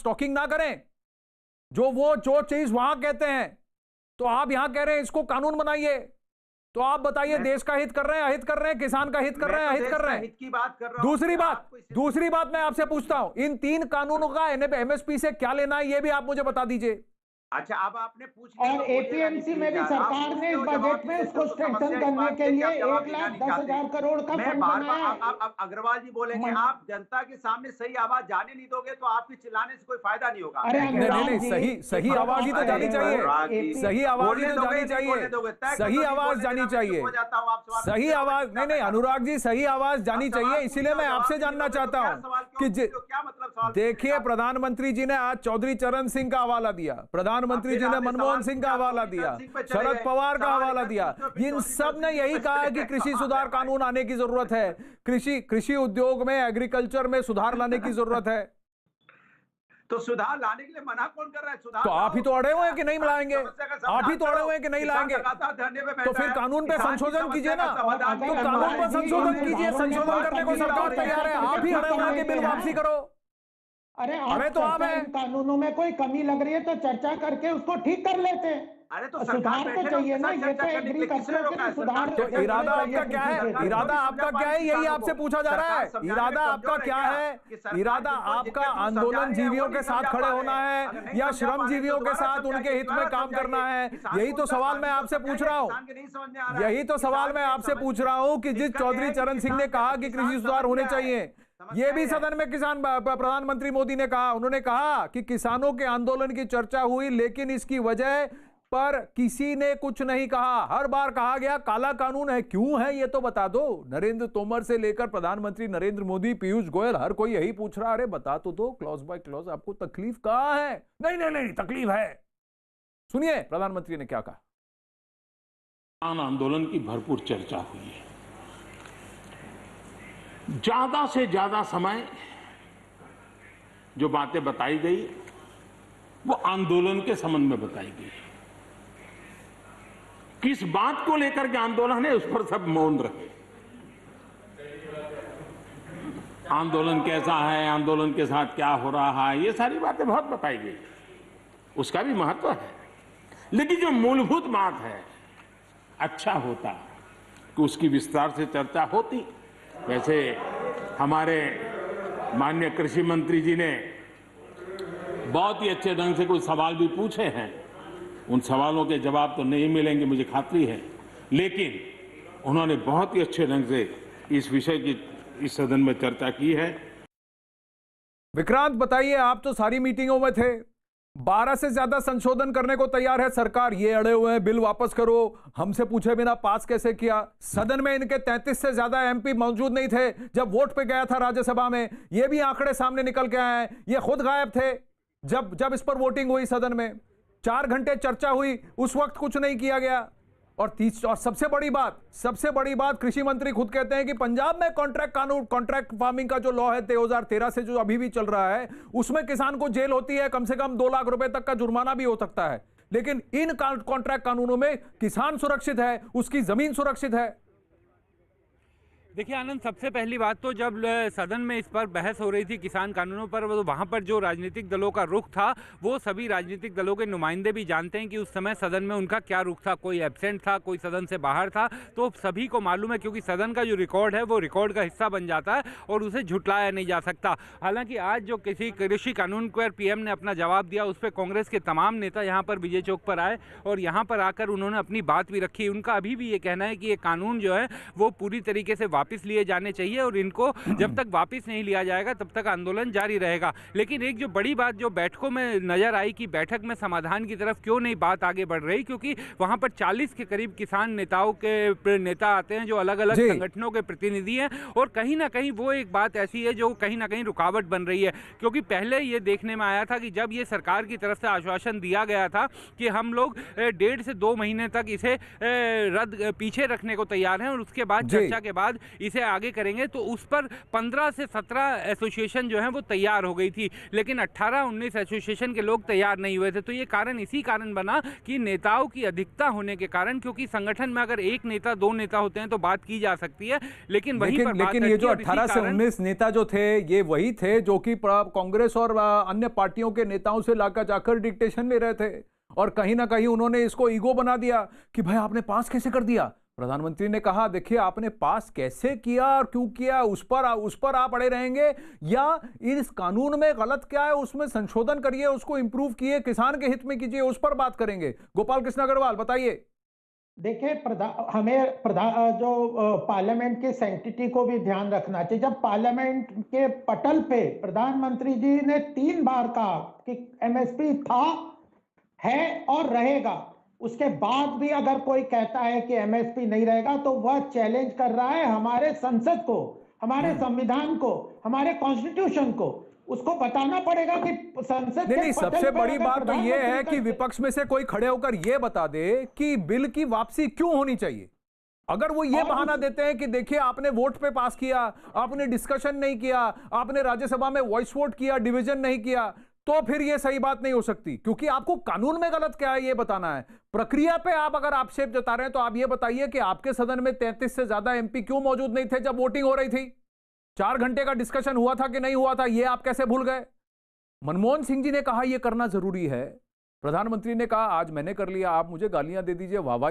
Stocking ना करें, जो चीज वहां कहते हैं तो आप यहां कह रहे हैं इसको कानून बनाइए। तो आप बताइए देश का हित कर रहे हैं, अहित कर रहे हैं, किसान का हित कर रहे हैं, अहित कर रहे हैं? हित की बात कर रहा हूं। दूसरी बात मैं आपसे पूछता हूं, इन 3 कानूनों का एमएसपी से क्या लेना है, ये भी आप मुझे बता दीजिए। अच्छा, अब आपने पूछ लिया। और एपीएमसी में भी सरकार ने इस बजट में उसको स्ट्रेंथन करने के लिए 1,10,000 करोड़ का फंड बनाया है। अब अग्रवाल जी बोलेंगे आप जनता के सामने सही आवाज जाने नहीं दोगे तो आपके चिल्लाने से कोई फायदा नहीं होगा। नहीं, सही आवाज ही तो जानी चाहिए, सही आवाज ही तो जानी चाहिए, सही आवाज जानी चाहिए, सही आवाज। नहीं अनुराग जी, सही आवाज जानी चाहिए। इसीलिए मैं आपसे जानना चाहता हूं कि क्या मतलब। देखिए, प्रधानमंत्री जी ने आज चौधरी चरण सिंह का हवाला दिया, प्रधानमंत्री जी ने मनमोहन सिंह का हवाला दिया, शरद पवार का हवाला दिया। इन सब ने यही कहा है कि कृषि सुधार कानून आने की जरूरत है, कृषि उद्योग में, एग्रीकल्चर में सुधार लाने की जरूरत है। तो सुधार लाने के लिए मना कौन कर रहा है? सुधार तो आप ही तो अड़े हुए हैं कि नहीं लाएंगे, आप ही तो अड़े हुए हैं कि नहीं लाएंगे। तो फिर कानून पे संशोधन कीजिए ना, तो कानून पर संशोधन कीजिए। संशोधन करने को सरकार तैयार है, आप ही अड़े हुए हैं कि बिल वापसी करो। अरे तो आप कानूनों में कोई कमी लग रही है तो चर्चा करके उसको ठीक कर लेते हैं। अरे तो सुधार तो चाहिए ना, ये तो एग्री करते हैं कि सुधार। तो इरादा आपका क्या है? इरादा आपका क्या है, यही आपसे पूछा जा रहा है। इरादा आपका क्या है? इरादा आपका आंदोलन जीवियों के साथ खड़े होना है या श्रम जीवियों के साथ उनके हित में काम करना है? यही तो सवाल मैं आपसे पूछ रहा हूँ, यही तो सवाल मैं आपसे पूछ रहा हूँ कि जिस चौधरी चरण सिंह ने कहा कि कृषि सुधार होने चाहिए, ये भी सदन में प्रधानमंत्री मोदी ने कहा। उन्होंने कहा कि किसानों के आंदोलन की चर्चा हुई, लेकिन इसकी वजह पर किसी ने कुछ नहीं कहा। हर बार कहा गया काला कानून है, क्यों है ये तो बता दो। नरेंद्र तोमर से लेकर प्रधानमंत्री नरेंद्र मोदी, पीयूष गोयल, हर कोई यही पूछ रहा, अरे बता तो दो क्लॉज बाय क्लॉज, आपको तकलीफ कहां है? नहीं तकलीफ है। सुनिए प्रधानमंत्री ने क्या कहा। आंदोलन की भरपूर चर्चा हुई है, ज्यादा से ज्यादा समय जो बातें बताई गई वो आंदोलन के संबंध में बताई गई। किस बात को लेकर के आंदोलन है उस पर सब मौन रहे। आंदोलन कैसा है, आंदोलन के साथ क्या हो रहा है, ये सारी बातें बहुत बताई गई, उसका भी महत्व है। लेकिन जो मूलभूत बात है, अच्छा होता कि उसकी विस्तार से चर्चा होती। वैसे हमारे माननीय कृषि मंत्री जी ने बहुत ही अच्छे ढंग से कुछ सवाल भी पूछे हैं, उन सवालों के जवाब तो नहीं मिलेंगे मुझे खातरी है, लेकिन उन्होंने बहुत ही अच्छे ढंग से इस विषय की इस सदन में चर्चा की है। विक्रांत बताइए, आप तो सारी मीटिंगों में थे, 12 से ज्यादा संशोधन करने को तैयार है सरकार, ये अड़े हुए हैं बिल वापस करो, हमसे पूछे बिना पास कैसे किया। सदन में इनके 33 से ज्यादा एमपी मौजूद नहीं थे जब वोट पे गया था राज्यसभा में, ये भी आंकड़े सामने निकल के आए हैं। ये खुद गायब थे जब इस पर वोटिंग हुई सदन में, 4 घंटे चर्चा हुई, उस वक्त कुछ नहीं किया गया। और सबसे बड़ी बात कृषि मंत्री खुद कहते हैं कि पंजाब में कॉन्ट्रैक्ट फार्मिंग का जो लॉ है 2013 से जो अभी भी चल रहा है, उसमें किसान को जेल होती है, कम से कम 2 लाख रुपए तक का जुर्माना भी हो सकता है। लेकिन इन कॉन्ट्रैक्ट कानूनों में किसान सुरक्षित है, उसकी जमीन सुरक्षित है। देखिए आनंद, सबसे पहली बात तो जब सदन में इस पर बहस हो रही थी किसान कानूनों पर, तो वहाँ पर जो राजनीतिक दलों का रुख था वो सभी राजनीतिक दलों के नुमाइंदे भी जानते हैं कि उस समय सदन में उनका क्या रुख था। कोई एब्सेंट था, कोई सदन से बाहर था, तो सभी को मालूम है, क्योंकि सदन का जो रिकॉर्ड है वो रिकॉर्ड का हिस्सा बन जाता है और उसे झुटलाया नहीं जा सकता। हालांकि आज जो किसी कृषि कानून पर पीएम ने अपना जवाब दिया, उस पर कांग्रेस के तमाम नेता यहाँ पर विजय चौक पर आए और यहाँ पर आकर उन्होंने अपनी बात भी रखी। उनका अभी भी ये कहना है कि ये कानून जो है वो पूरी तरीके से वापस लिए जाने चाहिए और इनको जब तक वापस नहीं लिया जाएगा तब तक आंदोलन जारी रहेगा। लेकिन एक जो बड़ी बात जो बैठकों में नजर आई कि बैठक में समाधान की तरफ क्यों नहीं बात आगे बढ़ रही, क्योंकि वहां पर 40 के करीब किसान नेताओं के नेता आते हैं जो अलग अलग संगठनों के प्रतिनिधि हैं, और कहीं ना कहीं वो एक बात ऐसी है जो कहीं ना कहीं रुकावट बन रही है। क्योंकि पहले ये देखने में आया था कि जब ये सरकार की तरफ से आश्वासन दिया गया था कि हम लोग 1.5 से 2 महीने तक इसे पीछे रखने को तैयार हैं और उसके बाद चर्चा के बाद इसे आगे करेंगे, तो उस पर 15 से 17 एसोसिएशन जो है वो तैयार हो गई थी, लेकिन 18-19 एसोसिएशन के लोग तैयार नहीं हुए थे। तो ये कारण इसी कारण बना कि नेताओं की अधिकता होने के कारण, क्योंकि संगठन में अगर एक नेता 2 नेता होते हैं तो बात की जा सकती है, लेकिन ये जो 18 से 19 नेता जो थे ये वही थे जो कि कांग्रेस और अन्य पार्टियों के नेताओं से लाकर जाकर डिक्टेशन ले रहे थे, और कहीं ना कहीं उन्होंने इसको ईगो बना दिया कि भाई आपने पास कैसे कर दिया। प्रधानमंत्री ने कहा देखिए आपने पास कैसे किया और क्यों किया उस पर आप अड़े रहेंगे, या इस कानून में गलत क्या है उसमें संशोधन करिए, उसको इंप्रूव किए, किसान के हित में कीजिए, उस पर बात करेंगे। गोपाल कृष्ण अग्रवाल बताइए। देखिए जो पार्लियामेंट की सैंक्टिटी को भी ध्यान रखना चाहिए। जब पार्लियामेंट के पटल पे प्रधानमंत्री जी ने 3 बार कहा कि एमएसपी था, है और रहेगा, उसके बाद भी अगर कोई कहता है कि एमएसपी नहीं रहेगा तो वह चैलेंज कर रहा है हमारे संसद को, हमारे संविधान को, हमारे कॉन्स्टिट्यूशन को। उसको बताना पड़ेगा कि संसद नहीं, सबसे बड़ी बात तो यह है कि विपक्ष में से कोई खड़े होकर यह बता दे कि बिल की वापसी क्यों होनी चाहिए। अगर वो ये बहाना देते हैं कि देखिए आपने वोट पे पास किया, आपने डिस्कशन नहीं किया, आपने राज्यसभा में वॉइस वोट किया, डिवीजन नहीं किया, तो फिर ये सही बात नहीं हो सकती, क्योंकि आपको कानून में गलत क्या है ये बताना है। प्रक्रिया पे आप अगर आक्षेप जता रहे हैं तो आप ये बताइए कि आपके सदन में 33 से ज्यादा एमपी क्यों मौजूद नहीं थे जब वोटिंग हो रही थी? 4 घंटे का डिस्कशन हुआ था कि नहीं हुआ था, ये आप कैसे भूल गए? मनमोहन सिंह जी ने कहा यह करना जरूरी है, प्रधानमंत्री ने कहा आज मैंने कर लिया, आप मुझे गालियां दे दीजिए, वाह वाह